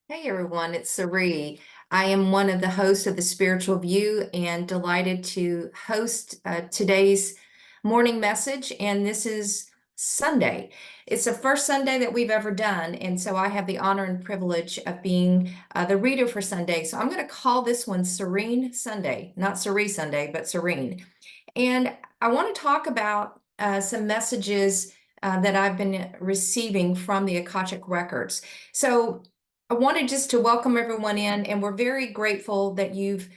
Hey everyone, it's Serene. I am one of the hosts of the Spiritual View and delighted to host today's morning message. And this is Sunday. It's the first Sunday that we've ever done. And so I have the honor and privilege of being the reader for Sunday. So I'm going to call this one Serene Sunday, not Serene Sunday, but Serene. And I want to talk about some messages that I've been receiving from the Akashic Records. So I wanted just to welcome everyone in, and we're very grateful that you've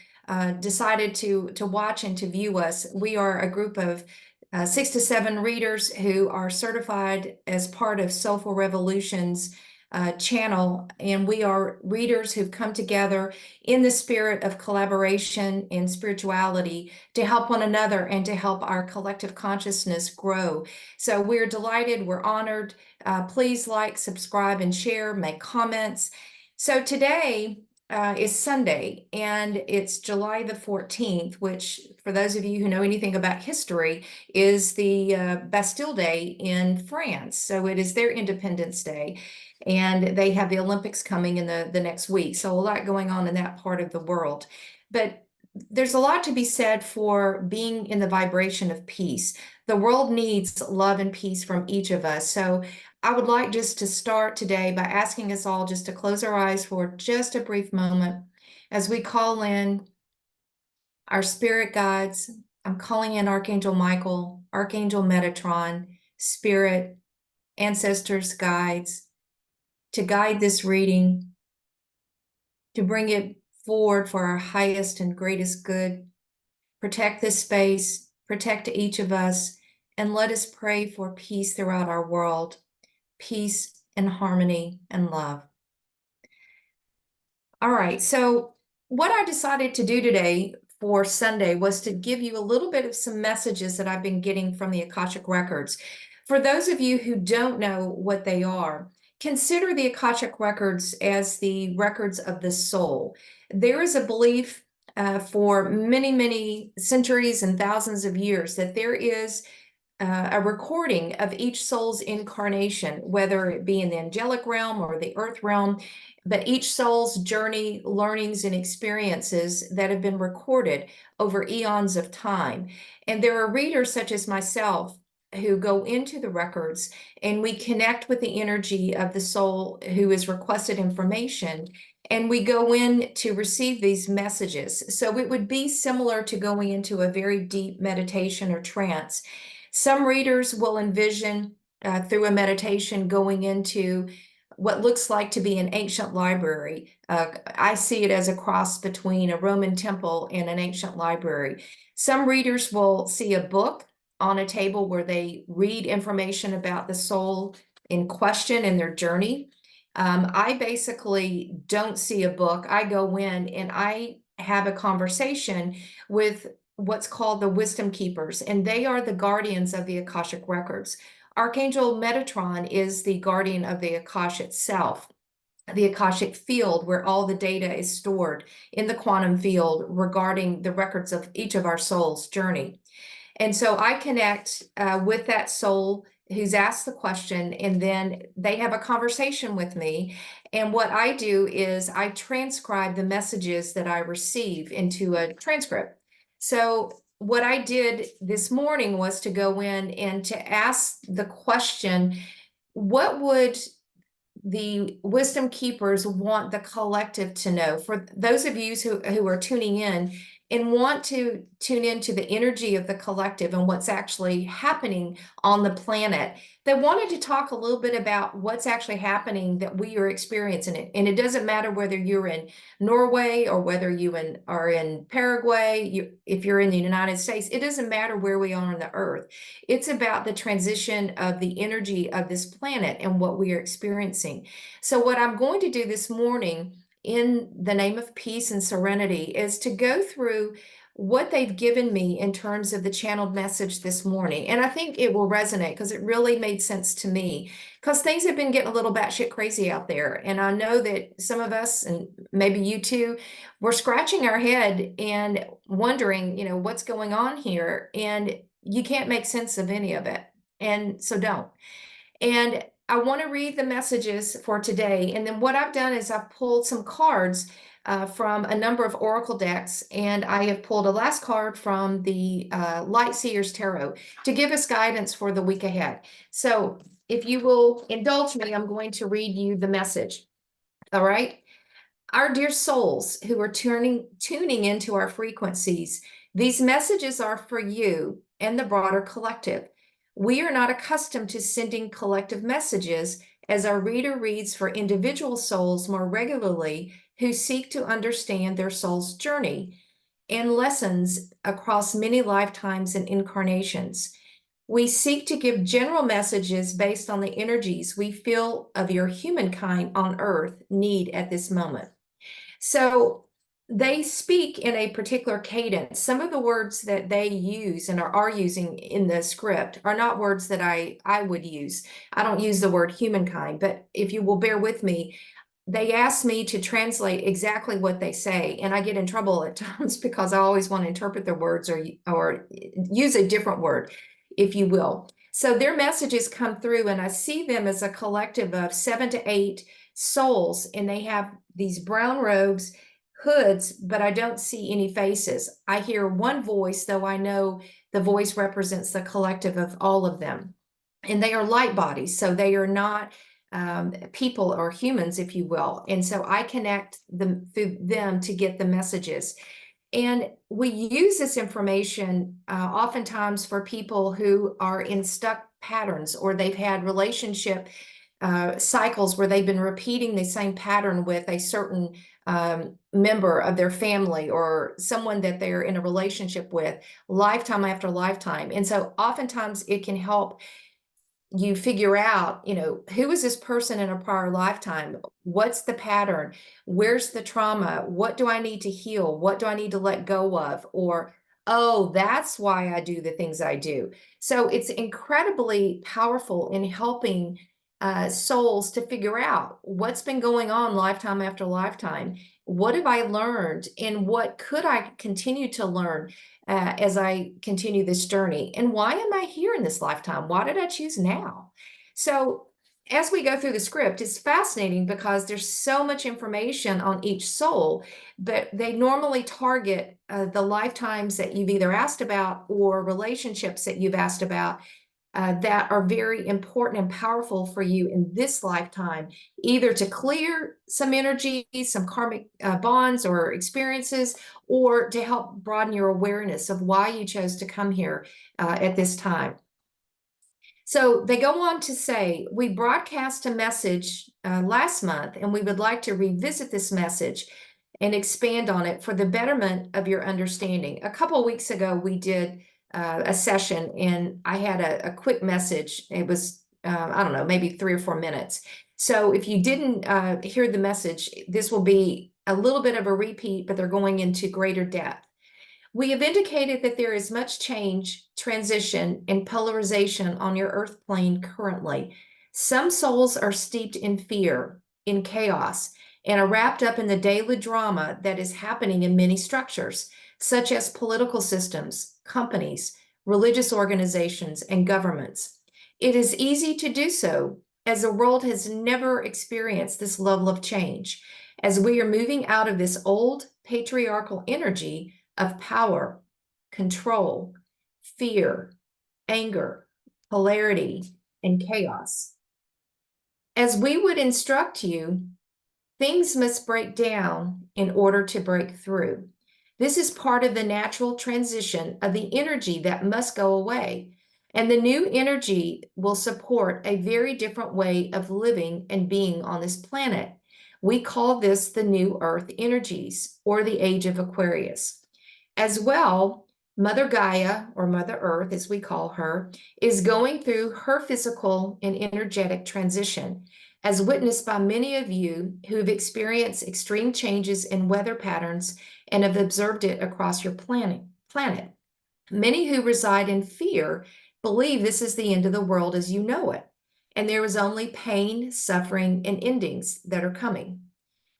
decided to watch and to view us. We are a group of 6 to 7 readers who are certified as part of Soulful Revolution's channel, and we are readers who've come together in the spirit of collaboration and spirituality to help one another and to help our collective consciousness grow. So we're delighted, we're honored. Please like, subscribe, and share, make comments. So today is Sunday, and it's July the 14th, which, for those of you who know anything about history, is the Bastille Day in France. So it is their Independence Day, and they have the Olympics coming in the next week. So a lot going on in that part of the world. But there's a lot to be said for being in the vibration of peace. The world needs love and peace from each of us. So I would like just to start today by asking us all just to close our eyes for just a brief moment as we call in our spirit guides. I'm calling in Archangel Michael, Archangel Metatron, Spirit, ancestors, guides, to guide this reading, to bring it forward for our highest and greatest good. Protect this space, protect each of us, and let us pray for peace throughout our world, peace and harmony and love. All right, so what I decided to do today for Sunday was to give you a little bit of some messages that I've been getting from the Akashic Records. For those of you who don't know what they are, consider the Akashic Records as the records of the soul. There is a belief for many, many centuries and thousands of years that there is a recording of each soul's incarnation, whether it be in the angelic realm or the earth realm, but each soul's journey, learnings, and experiences that have been recorded over eons of time. And there are readers such as myself who go into the records and we connect with the energy of the soul who has requested information, and we go in to receive these messages. So it would be similar to going into a very deep meditation or trance. Some readers will envision through a meditation going into what looks like to be an ancient library. I see it as a cross between a Roman temple and an ancient library. Some readers will see a book on a table where they read information about the soul in question and their journey. I basically don't see a book. I go in and I have a conversation with what's called the wisdom keepers, and they are the guardians of the Akashic Records. Archangel Metatron is the guardian of the Akash itself, the Akashic field where all the data is stored in the quantum field regarding the records of each of our souls' journey. And so I connect with that soul who's asked the question, and then they have a conversation with me. And what I do is I transcribe the messages that I receive into a transcript. So what I did this morning was to go in and to ask the question, what would the wisdom keepers want the collective to know? For those of you who are tuning in and want to tune into the energy of the collective and what's actually happening on the planet, they wanted to talk a little bit about what's actually happening that we are experiencing it. And it doesn't matter whether you're in Norway or whether you are in Paraguay, if you're in the United States, it doesn't matter where we are on the earth. It's about the transition of the energy of this planet and what we are experiencing. So what I'm going to do this morning in the name of peace and serenity is to go through what they've given me in terms of the channeled message this morning. And I think it will resonate because it really made sense to me, because things have been getting a little batshit crazy out there. And I know that some of us, and maybe you too, we're scratching our head and wondering, what's going on here? And you can't make sense of any of it. And so don't. And I want to read the messages for today. And then what I've done is I've pulled some cards from a number of oracle decks, and I have pulled a last card from the Light Seers Tarot to give us guidance for the week ahead. So if you will indulge me, I'm going to read you the message. All right. Our dear souls who are tuning into our frequencies, these messages are for you and the broader collective. We are not accustomed to sending collective messages, as our reader reads for individual souls more regularly who seek to understand their soul's journey and lessons across many lifetimes and incarnations. We seek to give general messages based on the energies we feel of your humankind on earth need at this moment. So they speak in a particular cadence. Some of the words that they use and are using in the script are not words that I would use. I don't use the word humankind, but if you will bear with me, they ask me to translate exactly what they say, and I get in trouble at times because I always want to interpret their words or use a different word, if you will. So their messages come through, and I see them as a collective of 7 to 8 souls, and they have these brown robes, hoods, but I don't see any faces. I hear one voice, though I know the voice represents the collective of all of them. And they are light bodies, so they are not people or humans, if you will. And so I connect them through them to get the messages. And we use this information oftentimes for people who are in stuck patterns, or they've had relationship cycles where they've been repeating the same pattern with a certain member of their family or someone that they're in a relationship with lifetime after lifetime. And so oftentimes it can help you figure out, who is this person in a prior lifetime? What's the pattern? Where's the trauma? What do I need to heal? What do I need to let go of? Or, oh, that's why I do the things I do. So it's incredibly powerful in helping souls to figure out what's been going on lifetime after lifetime. What have I learned? And what could I continue to learn as I continue this journey? And why am I here in this lifetime? Why did I choose now? So as we go through the script, it's fascinating because there's so much information on each soul, but they normally target the lifetimes that you've either asked about or relationships that you've asked about that are very important and powerful for you in this lifetime, either to clear some energy, some karmic bonds or experiences, or to help broaden your awareness of why you chose to come here at this time. So they go on to say, we broadcast a message last month, and we would like to revisit this message and expand on it for the betterment of your understanding. A couple of weeks ago, we did a session, and I had a quick message. It was, I don't know, maybe 3 or 4 minutes. So if you didn't hear the message, this will be a little bit of a repeat, but they're going into greater depth. We have indicated that there is much change, transition, and polarization on your earth plane currently. Some souls are steeped in fear, in chaos, and are wrapped up in the daily drama that is happening in many structures, such as political systems, companies, religious organizations, and governments. It is easy to do so, as the world has never experienced this level of change, as we are moving out of this old patriarchal energy of power, control, fear, anger, polarity, and chaos. As we would instruct you, things must break down in order to break through. This is part of the natural transition of the energy that must go away, and the new energy will support a very different way of living and being on this planet. We call this the new earth energies, or the age of Aquarius. As well, Mother Gaia, or Mother Earth as we call her, is going through her physical and energetic transition, as witnessed by many of you who've experienced extreme changes in weather patterns and have observed it across your planet. Many who reside in fear believe this is the end of the world as you know it, and there is only pain, suffering, and endings that are coming.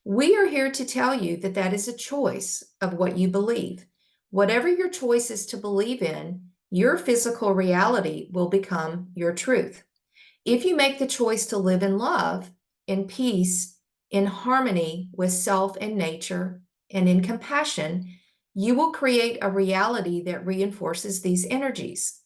We are here to tell you that that is a choice of what you believe. Whatever your choice is to believe in, your physical reality will become your truth. If you make the choice to live in love, in peace, in harmony with self and nature, and in compassion, you will create a reality that reinforces these energies.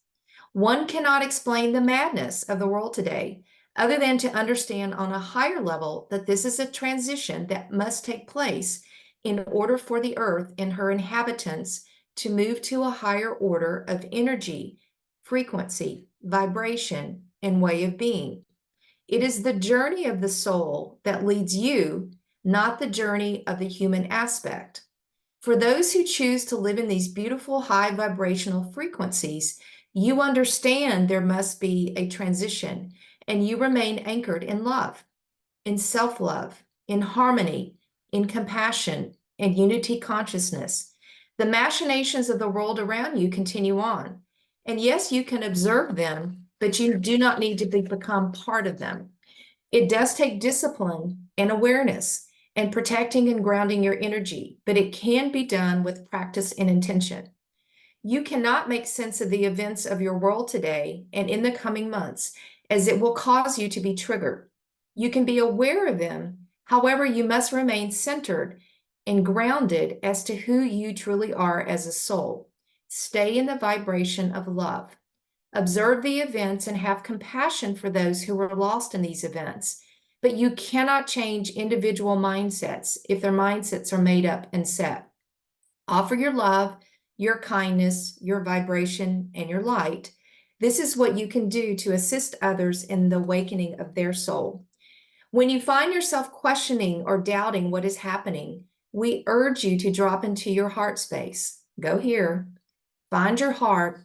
One cannot explain the madness of the world today other than to understand on a higher level that this is a transition that must take place in order for the earth and her inhabitants to move to a higher order of energy, frequency, vibration, and way of being. It is the journey of the soul that leads you, not the journey of the human aspect. For those who choose to live in these beautiful high vibrational frequencies, you understand there must be a transition, and you remain anchored in love, in self-love, in harmony, in compassion, and unity consciousness. The machinations of the world around you continue on. And yes, you can observe them, but you do not need to become part of them. It does take discipline and awareness and protecting and grounding your energy, but it can be done with practice and intention. You cannot make sense of the events of your world today and in the coming months, as it will cause you to be triggered. You can be aware of them. However, you must remain centered and grounded as to who you truly are as a soul. Stay in the vibration of love. Observe the events and have compassion for those who were lost in these events. But you cannot change individual mindsets if their mindsets are made up and set. Offer your love, your kindness, your vibration, and your light. This is what you can do to assist others in the awakening of their soul. When you find yourself questioning or doubting what is happening, we urge you to drop into your heart space. Go here, find your heart,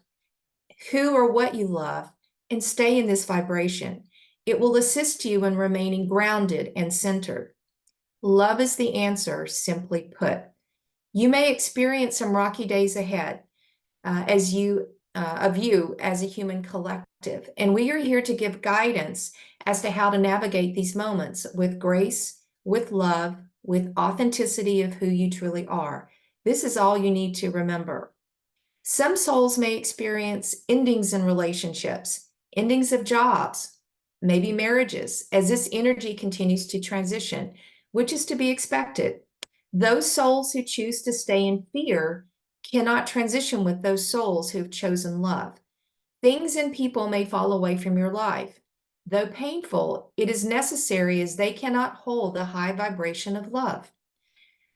who or what you love, and stay in this vibration. It will assist you in remaining grounded and centered. Love is the answer, simply put. You may experience some rocky days ahead as you as a human collective, and we are here to give guidance as to how to navigate these moments with grace, with love, with authenticity of who you truly are. This is all you need to remember. Some souls may experience endings in relationships, endings of jobs, maybe marriages, as this energy continues to transition, which is to be expected. Those souls who choose to stay in fear cannot transition with those souls who have chosen love. Things and people may fall away from your life. Though painful, it is necessary as they cannot hold the high vibration of love.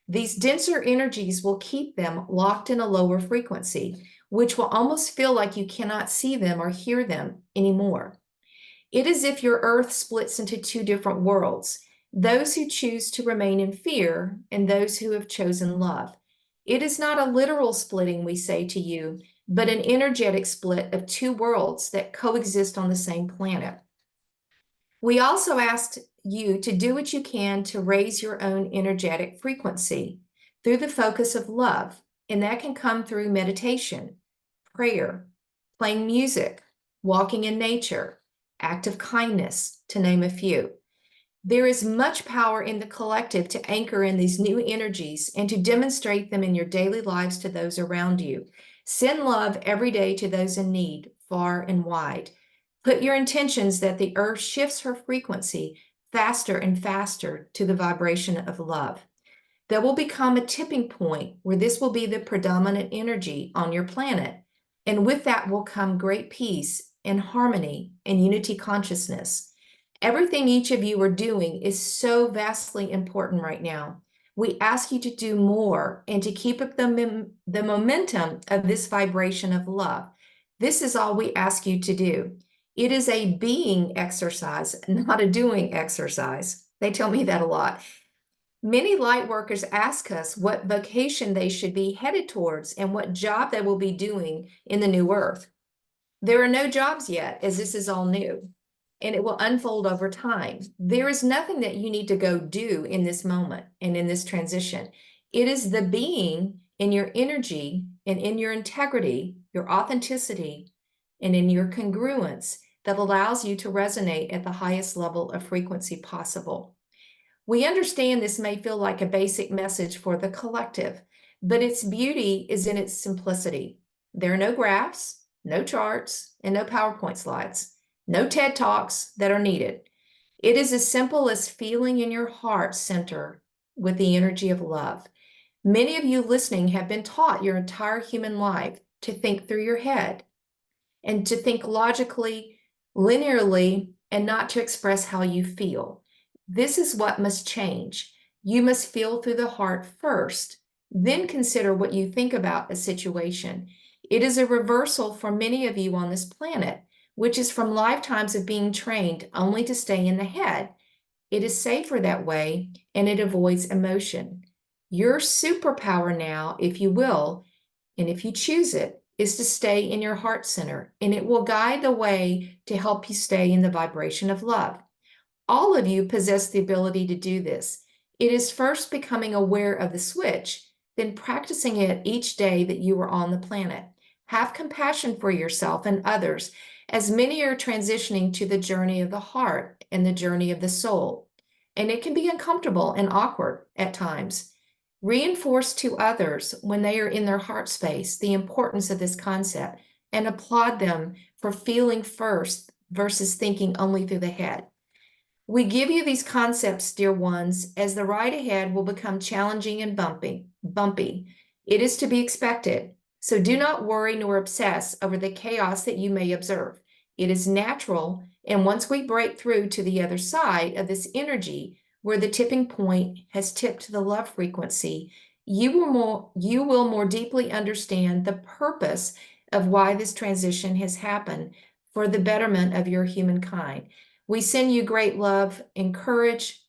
These denser energies will keep them locked in a lower frequency, which will almost feel like you cannot see them or hear them anymore. It is as if your earth splits into two different worlds, those who choose to remain in fear and those who have chosen love. It is not a literal splitting, we say to you, but an energetic split of two worlds that coexist on the same planet. We also asked you to do what you can to raise your own energetic frequency through the focus of love, and that can come through meditation, prayer, playing music, walking in nature, act of kindness, to name a few. There is much power in the collective to anchor in these new energies and to demonstrate them in your daily lives to those around you. Send love every day to those in need, far and wide. Put your intentions that the earth shifts her frequency faster and faster to the vibration of love. There will become a tipping point where this will be the predominant energy on your planet. And with that will come great peace and harmony and unity consciousness. Everything each of you are doing is so vastly important right now. We ask you to do more and to keep up the momentum of this vibration of love. This is all we ask you to do. It is a being exercise, not a doing exercise. They tell me that a lot. Many light workers ask us what vocation they should be headed towards and what job they will be doing in the new earth. There are no jobs yet, as this is all new, and it will unfold over time. There is nothing that you need to go do in this moment and in this transition. It is the being in your energy and in your integrity, your authenticity, and in your congruence that allows you to resonate at the highest level of frequency possible. We understand this may feel like a basic message for the collective, but its beauty is in its simplicity. There are no graphs, no charts, and no PowerPoint slides. No TED Talks that are needed. It is as simple as feeling in your heart center with the energy of love. Many of you listening have been taught your entire human life to think through your head and to think logically, linearly, and not to express how you feel. This is what must change. You must feel through the heart first, then consider what you think about a situation. It is a reversal for many of you on this planet, which is from lifetimes of being trained only to stay in the head. It is safer that way, and it avoids emotion. Your superpower now, if you will, and if you choose it, is to stay in your heart center, and it will guide the way to help you stay in the vibration of love. All of you possess the ability to do this. It is first becoming aware of the switch, then practicing it each day that you are on the planet. Have compassion for yourself and others, as many are transitioning to the journey of the heart and the journey of the soul. And it can be uncomfortable and awkward at times. Reinforce to others when they are in their heart space the importance of this concept and applaud them for feeling first versus thinking only through the head. We give you these concepts, dear ones, as the ride ahead will become challenging and bumpy. It is to be expected. So do not worry nor obsess over the chaos that you may observe. It is natural, and once we break through to the other side of this energy, where the tipping point has tipped to the love frequency, you will more deeply understand the purpose of why this transition has happened for the betterment of your humankind. We send you great love and courage,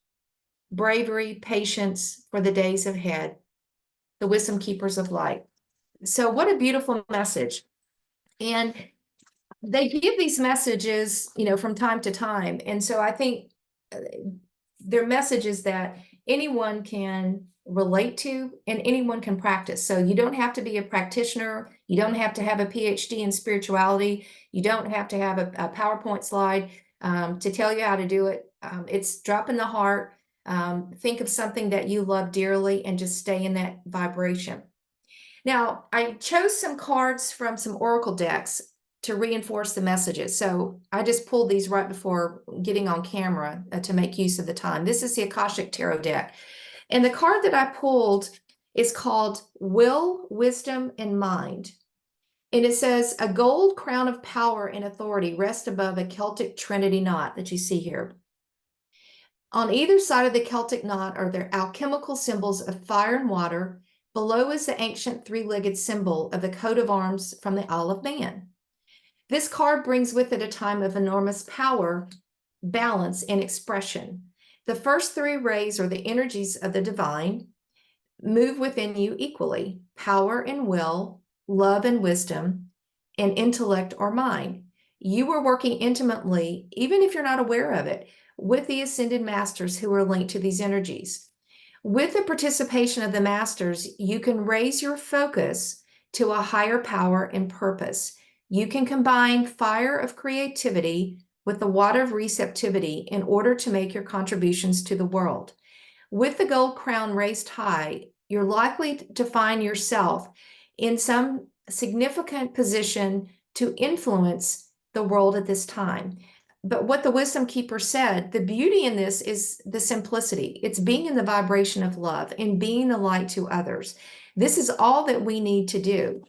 bravery, patience for the days ahead, the wisdom keepers of light. So what a beautiful message. And they give these messages, from time to time. And so I think they're messages that anyone can relate to and anyone can practice. So you don't have to be a practitioner. You don't have to have a PhD in spirituality. You don't have to have a PowerPoint slide to tell you how to do it. It's drop in the heart. Think of something that you love dearly and just stay in that vibration. Now, I chose some cards from some oracle decks to reinforce the messages. So I just pulled these right before getting on camera to make use of the time. This is the Akashic Tarot deck. And the card that I pulled is called Will, Wisdom, and Mind. And it says, a gold crown of power and authority rests above a Celtic Trinity knot that you see here. On either side of the Celtic knot are their alchemical symbols of fire and water. Below is the ancient three-legged symbol of the coat of arms from the Isle of Man. This card brings with it a time of enormous power, balance, and expression. The first three rays are the energies of the divine, move within you equally: power and will, love and wisdom, and intellect or mind. You are working intimately, even if you're not aware of it, with the ascended masters who are linked to these energies. With the participation of the masters, you can raise your focus to a higher power and purpose. You can combine fire of creativity with the water of receptivity in order to make your contributions to the world. With the gold crown raised high, you're likely to find yourself in some significant position to influence the world at this time. But what the wisdom keeper said, the beauty in this is the simplicity. It's being in the vibration of love and being the light to others. This is all that we need to do.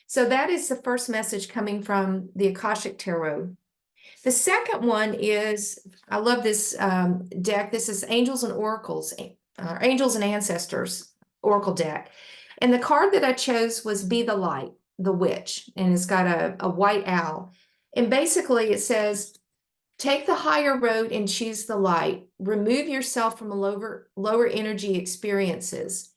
So that is the first message coming from the Akashic Tarot. The second one is, I love this deck. This is Angels and Oracles, Angels and Ancestors Oracle deck. And the card that I chose was Be the Light, the Witch. And it's got a white owl. And basically it says, take the higher road and choose the light. Remove yourself from lower energy experiences.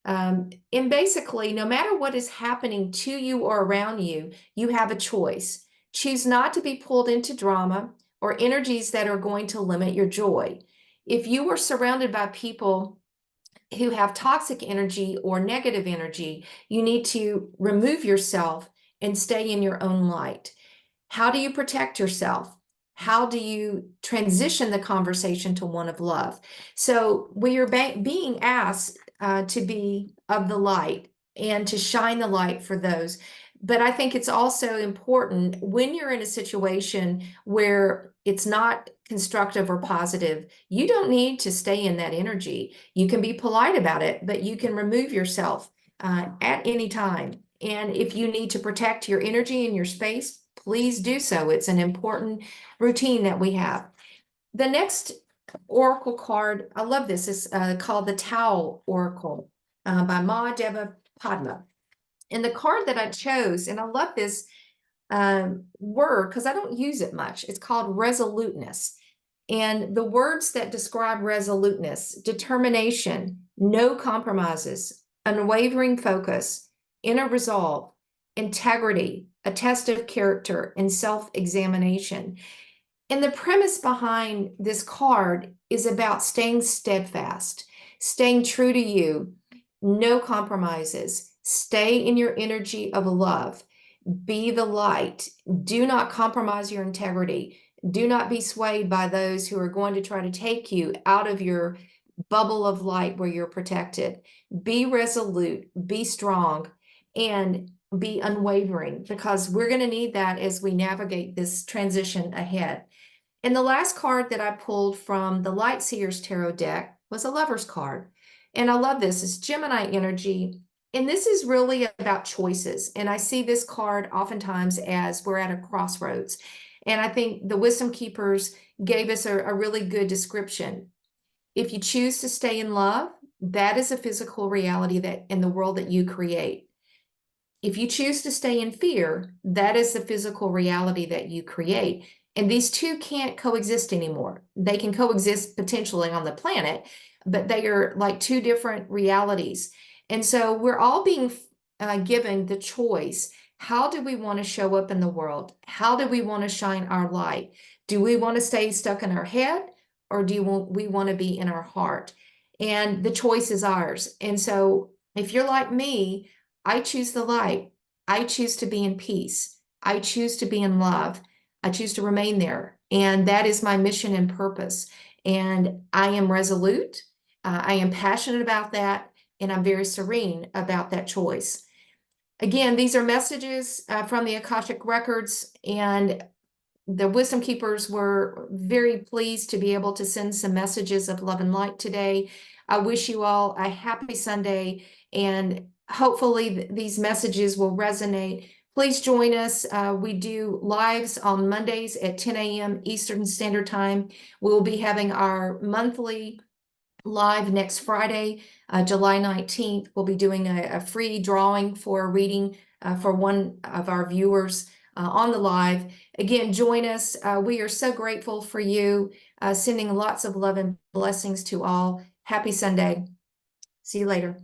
And basically, no matter what is happening to you or around you, you have a choice. Choose not to be pulled into drama or energies that are going to limit your joy. If you are surrounded by people who have toxic energy or negative energy, you need to remove yourself and stay in your own light. How do you protect yourself? How do you transition the conversation to one of love? So we are being asked to be of the light and to shine the light for those. But I think it's also important when you're in a situation where it's not constructive or positive, you don't need to stay in that energy. You can be polite about it, but you can remove yourself at any time. And if you need to protect your energy and your space, please do so. It's an important routine that we have. The next oracle card, I love this, is called the Tao Oracle by Ma Deva Padma. And the card that I chose, and I love this word because I don't use it much, it's called resoluteness. And the words that describe resoluteness: determination, no compromises, unwavering focus, inner resolve, integrity, a test of character, and self-examination. And the premise behind this card is about staying steadfast, staying true to you, no compromises, stay in your energy of love, be the light, do not compromise your integrity, do not be swayed by those who are going to try to take you out of your bubble of light where you're protected. Be resolute, be strong, and be unwavering, because we're going to need that as we navigate this transition ahead. And the last card that I pulled from the Light Seers Tarot deck was a Lover's card. And I love this. It's Gemini energy. And this is really about choices. And I see this card oftentimes as we're at a crossroads. And I think the Wisdom Keepers gave us a really good description. If you choose to stay in love, that is a physical reality that in the world that you create. If you choose to stay in fear, that is the physical reality that you create. And these two can't coexist anymore. They can coexist potentially on the planet, but they are like two different realities. And so we're all being given the choice. How do we want to show up in the world? How do we want to shine our light? Do we want to stay stuck in our head, or do we want to be in our heart? And the choice is ours. And so if you're like me, I choose the light. I choose to be in peace. I choose to be in love. I choose to remain there. And that is my mission and purpose. And I am resolute. I am passionate about that. And I'm very serene about that choice. Again, these are messages from the Akashic Records, and the Wisdom Keepers were very pleased to be able to send some messages of love and light today. I wish you all a happy Sunday, and hopefully these messages will resonate. Please join us. We do lives on Mondays at 10 a.m. Eastern Standard Time. We'll be having our monthly live next Friday, July 19th. We'll be doing a free drawing for a reading for one of our viewers on the live. Again, join us. We are so grateful for you. Sending lots of love and blessings to all. Happy Sunday. See you later.